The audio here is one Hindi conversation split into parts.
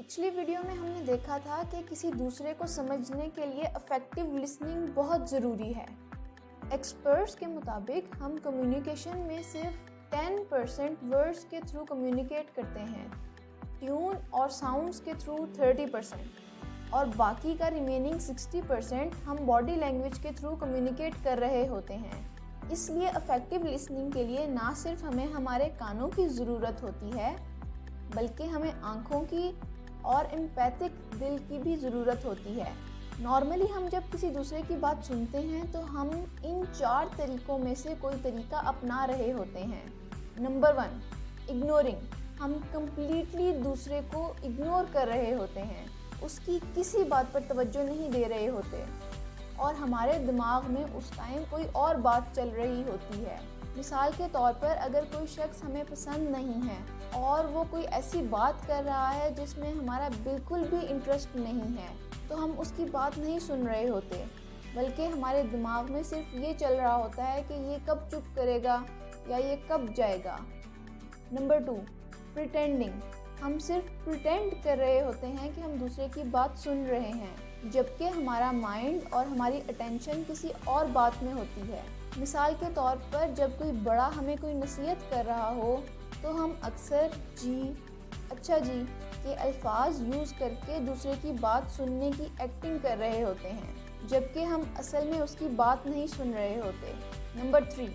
पिछली वीडियो में हमने देखा था कि किसी दूसरे को समझने के लिए अफेक्टिव लिसनिंग बहुत ज़रूरी है। एक्सपर्ट्स के मुताबिक हम कम्युनिकेशन में सिर्फ 10% वर्ड्स के थ्रू कम्युनिकेट करते हैं, ट्यून और साउंड्स के थ्रू 30% और बाकी का रिमेनिंग 60% हम बॉडी लैंग्वेज के थ्रू कम्युनिकेट कर रहे होते हैं। इसलिए अफेक्टिव लिसनिंग के लिए ना सिर्फ हमें हमारे कानों की ज़रूरत होती है, बल्कि हमें आँखों की और एम्पैथिक दिल की भी ज़रूरत होती है। नॉर्मली हम जब किसी दूसरे की बात सुनते हैं तो हम इन 4 तरीक़ों में से कोई तरीका अपना रहे होते हैं। Number 1, ignoring. हम कम्प्लीटली दूसरे को इग्नोर कर रहे होते हैं, उसकी किसी बात पर तवज्जो नहीं दे रहे होते और हमारे दिमाग में उस टाइम कोई और बात चल रही होती है। मिसाल के तौर पर अगर कोई शख्स हमें पसंद नहीं है और वो कोई ऐसी बात कर रहा है जिसमें हमारा बिल्कुल भी इंटरेस्ट नहीं है, तो हम उसकी बात नहीं सुन रहे होते, बल्कि हमारे दिमाग में सिर्फ ये चल रहा होता है कि ये कब चुप करेगा या ये कब जाएगा। Number 2, pretending. हम सिर्फ प्रिटेंड कर रहे होते हैं कि हम दूसरे की बात सुन रहे हैं, जबकि हमारा माइंड और हमारी अटेंशन किसी और बात में होती है। मिसाल के तौर पर जब कोई बड़ा हमें कोई नसीहत कर रहा हो तो हम अक्सर जी, अच्छा जी के अल्फाज यूज़ करके दूसरे की बात सुनने की एक्टिंग कर रहे होते हैं, जबकि हम असल में उसकी बात नहीं सुन रहे होते। Number 3,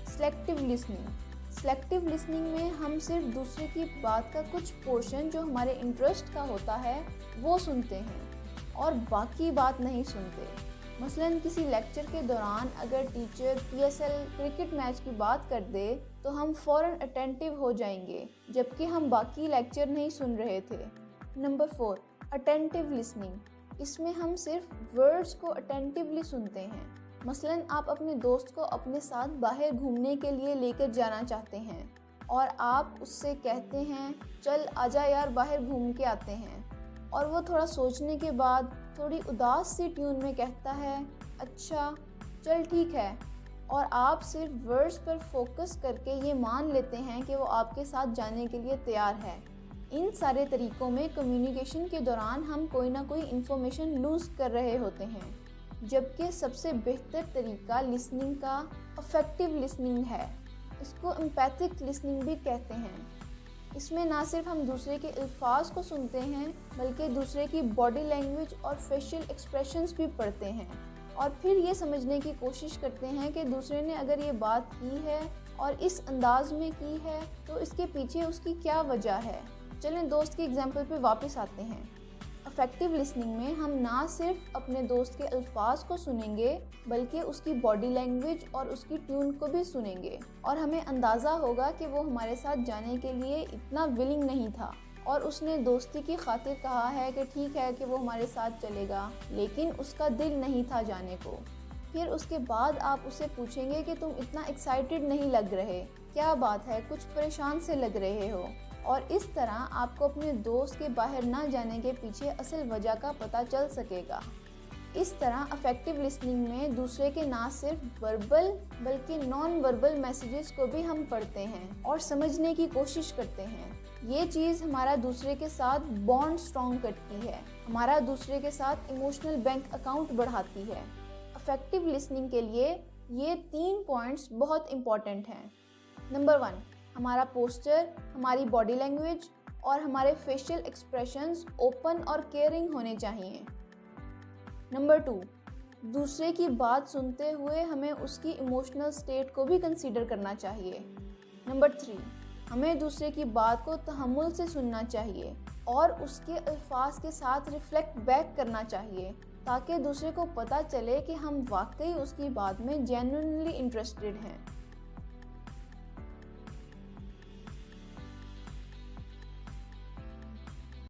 selective listening. Selective listening में हम सिर्फ दूसरे की बात का कुछ पोर्शन जो हमारे इंटरेस्ट का होता है वो सुनते हैं और बाकी बात नहीं सुनते। मसलन किसी लेक्चर के दौरान अगर टीचर PSL क्रिकेट मैच की बात कर दे तो हम फ़ौरन अटेंटिव हो जाएंगे, जबकि हम बाकी लेक्चर नहीं सुन रहे थे। Number 4, attentive listening. इसमें हम सिर्फ वर्ड्स को अटेंटिवली सुनते हैं। मसलन आप अपने दोस्त को अपने साथ बाहर घूमने के लिए लेकर जाना चाहते हैं और आप उससे कहते हैं चल आजा यार बाहर घूम के आते हैं, और वो थोड़ा सोचने के बाद थोड़ी उदास सी ट्यून में कहता है अच्छा चल ठीक है, और आप सिर्फ वर्ड्स पर फोकस करके ये मान लेते हैं कि वो आपके साथ जाने के लिए तैयार है। इन सारे तरीक़ों में कम्युनिकेशन के दौरान हम कोई ना कोई इन्फॉर्मेशन लूज़ कर रहे होते हैं, जबकि सबसे बेहतर तरीका लिसनिंग का अफेक्टिव लिसनिंग है। इसको एम्पैथिक लिसनिंग भी कहते हैं। इसमें ना सिर्फ हम दूसरे के अल्फाज को सुनते हैं, बल्कि दूसरे की बॉडी लैंग्वेज और फेशियल एक्सप्रेशंस भी पढ़ते हैं और फिर ये समझने की कोशिश करते हैं कि दूसरे ने अगर ये बात की है और इस अंदाज में की है तो इसके पीछे उसकी क्या वजह है। चलें दोस्त के एग्जाम्पल पे वापस आते हैं। अफेक्टिव लिसनिंग में हम ना सिर्फ अपने दोस्त के अल्फाज को सुनेंगे, बल्कि उसकी बॉडी लैंग्वेज और उसकी ट्यून को भी सुनेंगे और हमें अंदाज़ा होगा कि वो हमारे साथ जाने के लिए इतना विलिंग नहीं था और उसने दोस्ती की खातिर कहा है कि ठीक है कि वो हमारे साथ चलेगा, लेकिन उसका दिल नहीं था जाने को। फिर उसके बाद आप उससे पूछेंगे कि तुम इतना एक्साइटेड नहीं लग रहे, क्या बात है, कुछ परेशान से लग रहे हो, और इस तरह आपको अपने दोस्त के बाहर ना जाने के पीछे असल वजह का पता चल सकेगा। इस तरह अफेक्टिव लिसनिंग में दूसरे के ना सिर्फ वर्बल बल्कि नॉन वर्बल मैसेजेस को भी हम पढ़ते हैं और समझने की कोशिश करते हैं। ये चीज़ हमारा दूसरे के साथ बॉन्ड स्ट्रॉन्ग करती है, हमारा दूसरे के साथ इमोशनल बैंक अकाउंट बढ़ाती है। अफेक्टिव लिसनिंग के लिए ये 3 पॉइंट्स बहुत इम्पॉर्टेंट हैं। नंबर 1, हमारा पोस्चर, हमारी बॉडी लैंग्वेज और हमारे फेशियल एक्सप्रेशंस ओपन और केयरिंग होने चाहिए। नंबर 2, दूसरे की बात सुनते हुए हमें उसकी इमोशनल स्टेट को भी कंसीडर करना चाहिए। नंबर 3, हमें दूसरे की बात को तहम्मुल से सुनना चाहिए और उसके अल्फाज के साथ रिफ्लेक्ट बैक करना चाहिए, ताकि दूसरे को पता चले कि हम वाकई उसकी बात में जेन्युइनली इंटरेस्टेड हैं।